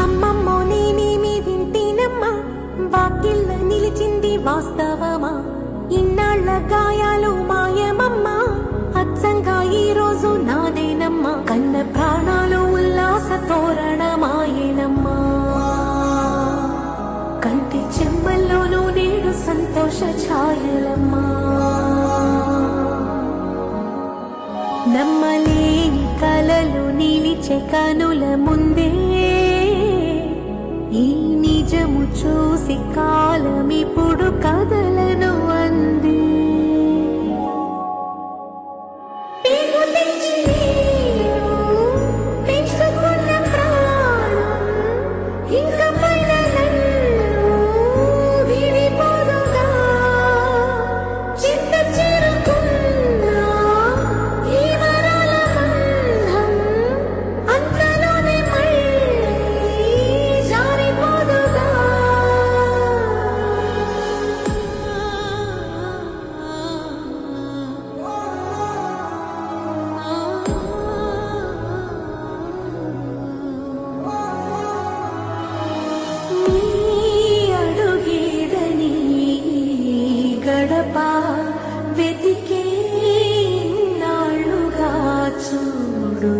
అమ్మమ్మో నేనేమి వింటేనమ్మా, వాకిళ్ళ నిలిచింది వాస్తవమా? ఇన్నాళ్ల గాయాలు మాయమమ్మా, అచ్చంగా ఈ రోజు నాదేనమ్మా. కన్న ప్రాణాలు ఉల్లాస తోరణమాయేనమ్మా, కంటి చెమ్మల్లోనూ నేడు సంతోష ఛాయలమ్మా. నమ్మలేని కలలు నిలిచే కనుల ముందే, ఈ నిజము చూసి కాలమిప్పుడు కదలను అంది. వెతికే నాళ్ళుగా చూడు.